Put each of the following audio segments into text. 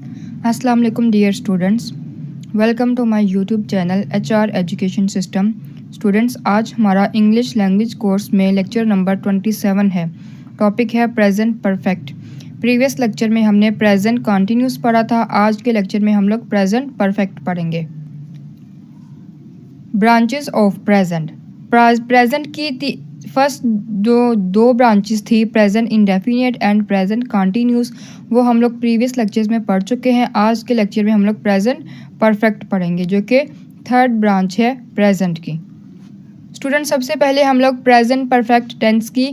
अस्सलाम वालेकुम dear students, welcome to my YouTube channel HR education system. Students, आज हमारा इंग्लिश लैंग्वेज कोर्स में लेक्चर नंबर 27 है। टॉपिक है प्रेजेंट परफेक्ट। प्रीवियस लेक्चर में हमने प्रेजेंट कॉन्टिन्यूस पढ़ा था। आज के लेक्चर में हम लोग प्रेजेंट परफेक्ट पढ़ेंगे। Branches of present. प्रेजेंट की फर्स्ट दो ब्रांचेस थी, present indefinite and present continuous. वो हम लोग प्रीवियस लेक्चर्स में पढ़ चुके हैं। आज के लेक्चर में हम लोग प्रेजेंट परफेक्ट पढ़ेंगे, जो कि थर्ड ब्रांच है प्रेजेंट की। स्टूडेंट, सबसे पहले हम लोग प्रेजेंट परफेक्ट टेंस की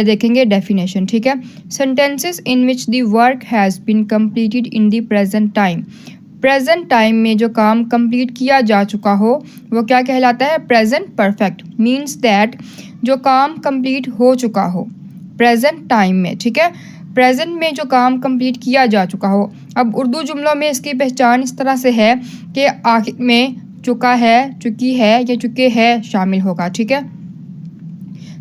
देखेंगे डेफिनेशन। ठीक है। Sentences in which the work has been completed in the present time. Present time में जो काम कंप्लीट किया जा चुका हो वो क्या कहलाता है? Present perfect. मीन्स दैट जो काम कंप्लीट हो चुका हो प्रेजेंट टाइम में। ठीक है। प्रेजेंट में जो काम कंप्लीट किया जा चुका हो। अब उर्दू जुमलों में इसकी पहचान इस तरह से है कि आखिर में चुका है, चुकी है या चुके हैं शामिल होगा। ठीक है।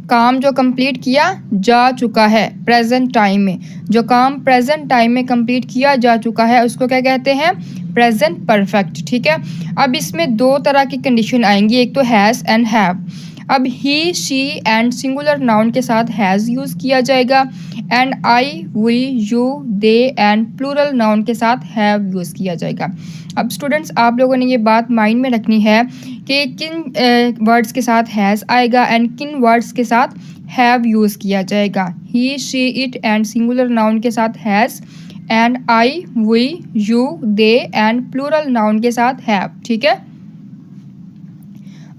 काम जो कंप्लीट किया जा चुका है प्रेजेंट टाइम में, जो काम प्रेजेंट टाइम में कंप्लीट किया जा चुका है उसको क्या कहते हैं? Present perfect. ठीक है। अब इसमें दो तरह की कंडीशन आएंगी, एक तो हैज़ एंड हैव। अब he, she and singular noun के साथ हैज़ यूज़ किया जाएगा, and I, we, you, they and plural noun के साथ हैव यूज़ किया जाएगा। अब स्टूडेंट्स, आप लोगों ने ये बात माइंड में रखनी है कि किन वर्ड्स के साथ हैज़ आएगा एंड किन वर्ड्स के साथ हैव यूज़ किया जाएगा। He, she, it and singular noun के साथ has, and I, we, you, they and plural noun के साथ हैव। ठीक है।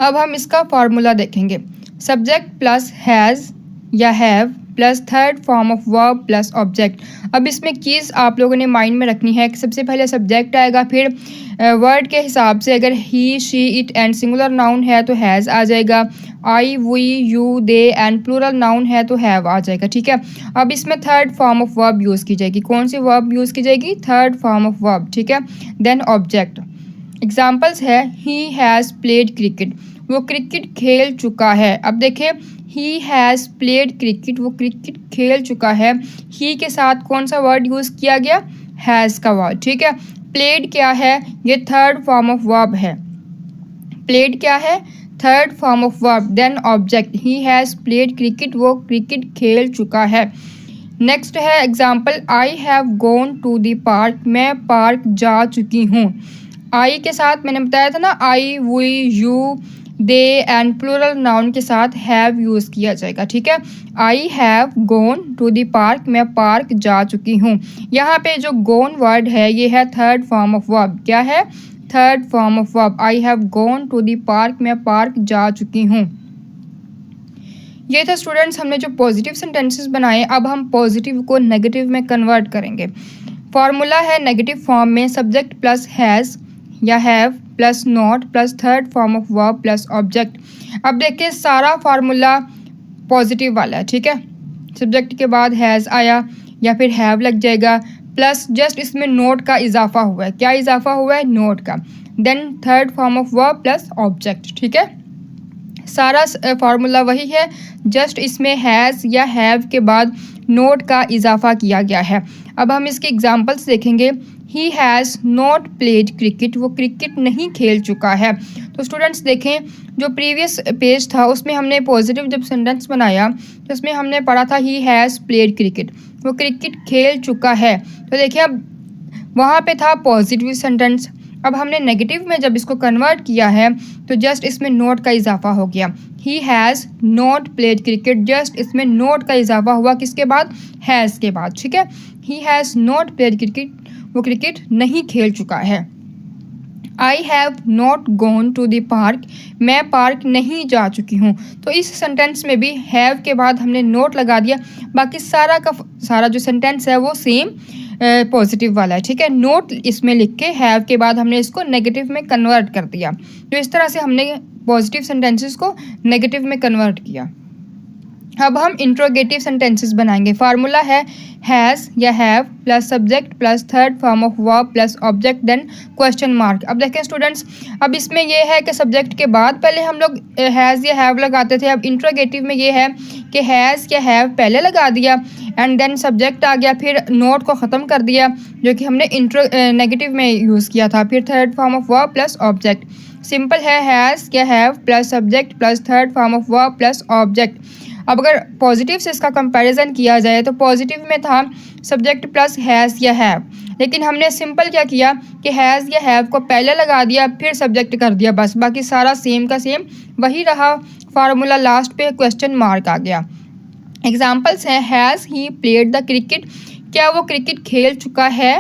अब हम इसका फॉर्मूला देखेंगे। सब्जेक्ट प्लस हैज़ या have plus third form of verb plus object. अब इसमें कीज़ आप लोगों ने माइंड में रखनी है कि सबसे पहले सब्जेक्ट आएगा, फिर वर्ड के हिसाब से अगर he, she, it and singular noun है तो हैज़ आ जाएगा, I, we, you, they and plural noun है तो हैव आ जाएगा। ठीक है। अब इसमें third form of verb use की जाएगी। कौन सी वर्ब यूज़ की जाएगी? Third form of verb. ठीक है। Then object. एग्जाम्पल्स है, ही हैज़ प्लेड क्रिकेट, वो क्रिकेट खेल चुका है। अब देखें, ही हैज़ प्लेड क्रिकेट, वो क्रिकेट खेल चुका है। ही के साथ कौन सा वर्ड यूज़ किया गया? हैज़ का वर्ड। ठीक है। प्लेड क्या है? ये थर्ड फॉर्म ऑफ वर्ब है। प्लेड क्या है? Third form of verb. Then object, he has played cricket, वो क्रिकेट खेल चुका है। नेक्स्ट है example, I have gone to the park, मैं पार्क जा चुकी हूँ। आई के साथ मैंने बताया था ना, I, we, you, they and plural noun के साथ हैव यूज़ किया जाएगा। ठीक है। I have gone to the park, मैं पार्क जा चुकी हूँ। यहाँ पे जो गॉन वर्ड है ये है थर्ड फॉर्म ऑफ वर्ब। क्या है? Third form of verb. I have gone to the park, मैं पार्क जा चुकी हूँ। ये था स्टूडेंट्स हमने जो पॉजिटिव सेंटेंसेस बनाए। अब हम पॉजिटिव को नेगेटिव में कन्वर्ट करेंगे। फॉर्मूला है नेगेटिव फॉर्म में सब्जेक्ट प्लस हैज़ या have plus not plus third form of verb plus object. अब देखिए सारा फार्मूला पॉजिटिव वाला है। ठीक है। सब्जेक्ट के बाद हैज़ आया या फिर हैव लग जाएगा, प्लस जस्ट इसमें नोट का इजाफा हुआ है। क्या इजाफा हुआ है? नोट का। Then third form of verb plus object. ठीक है। सारा फार्मूला वही है, जस्ट इसमें हैज़ या हैव के बाद नोट का इजाफा किया गया है। अब हम इसके एग्जांपल्स देखेंगे। ही हैज़ नॉट प्लेड क्रिकेट, वो क्रिकेट नहीं खेल चुका है। तो स्टूडेंट्स देखें, जो प्रीवियस पेज था उसमें हमने पॉजिटिव जब सेंटेंस बनाया तो उसमें हमने पढ़ा था ही हैज़ प्लेड क्रिकेट, वो क्रिकेट खेल चुका है। तो देखिए अब वहाँ पे था पॉजिटिव सेंटेंस। अब हमने नेगेटिव में जब इसको कन्वर्ट किया है तो जस्ट इसमें नोट का इजाफा हो गया। ही has not played cricket, just इसमें नोट का इजाफा हुआ किसके बाद? हैज़ के बाद। ठीक है। He has not played cricket, वो क्रिकेट नहीं खेल चुका है। I have not gone to the park, मैं पार्क नहीं जा चुकी हूँ। तो इस सेंटेंस में भी हैव के बाद हमने नोट लगा दिया। बाकी सारा का सारा जो सेंटेंस है वो सेम पॉजिटिव वाला है। ठीक है। नोट इसमें लिख के हैव के बाद हमने इसको नेगेटिव में कन्वर्ट कर दिया। तो इस तरह से हमने पॉजिटिव सेंटेंसेस को नेगेटिव में कन्वर्ट किया। अब हम इंट्रोगेटिव सेंटेंसेस बनाएंगे। फार्मूला है हैज़ या have plus subject plus third form of verb plus object then question mark. अब देखें स्टूडेंट्स, अब इसमें ये है कि सब्जेक्ट के बाद पहले हम लोग हैज़ या हैव लगाते थे। अब इंट्रोगेटिव में ये है कि हैज़ या हैव पहले लगा दिया एंड देन सब्जेक्ट आ गया, फिर नोट को ख़त्म कर दिया जो कि हमने नेगेटिव में यूज़ किया था, फिर third form of verb plus object. Simple है हैज़ या have plus subject plus third form of verb plus object. अब अगर पॉजिटिव से इसका कंपैरिजन किया जाए तो पॉजिटिव में था सब्जेक्ट प्लस हैज़ या हैव, लेकिन हमने सिंपल क्या किया कि हैज़ या हैव को पहले लगा दिया फिर सब्जेक्ट कर दिया, बस बाकी सारा सेम का सेम वही रहा। फार्मूला लास्ट पे क्वेश्चन मार्क आ गया। एग्जाम्पल्स हैं has he played the cricket, क्या वो क्रिकेट खेल चुका है,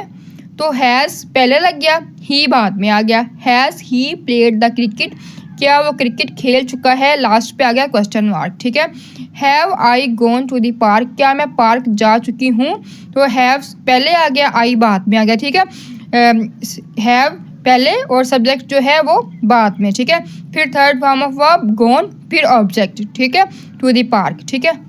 तो हैज़ पहले लग गया, ही बाद में आ गया। Has he played the cricket, क्या वो क्रिकेट खेल चुका है, लास्ट पे आ गया क्वेश्चन मार्क, ठीक है। Have I gone to the park, क्या मैं पार्क जा चुकी हूँ, तो हैव पहले आ गया, आई बाद में आ गया, ठीक है। हैव पहले और सब्जेक्ट जो है वो बाद में, ठीक है। फिर थर्ड फॉर्म ऑफ वर्ब गोन, फिर ऑब्जेक्ट, ठीक है, टू द पार्क, ठीक है।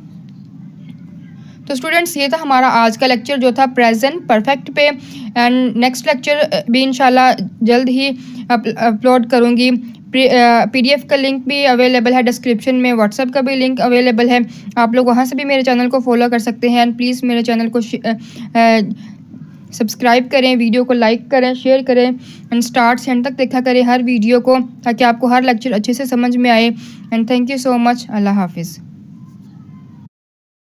तो स्टूडेंट्स ये था हमारा आज का लेक्चर जो था प्रेजेंट परफेक्ट पे, एंड नेक्स्ट लेक्चर भी इंशाल्लाह जल्द ही अपलोड करूँगी। PDF का लिंक भी अवेलेबल है डिस्क्रिप्शन में, व्हाट्सएप का भी लिंक अवेलेबल है, आप लोग वहाँ से भी मेरे चैनल को फॉलो कर सकते हैं। एंड प्लीज़ मेरे चैनल को सब्सक्राइब करें, वीडियो को लाइक करें, शेयर करें एंड स्टार्ट से एंड तक देखा करें हर वीडियो को, ताकि आपको हर लेक्चर अच्छे से समझ में आए। And thank you so much. अल्लाह हाफिज़।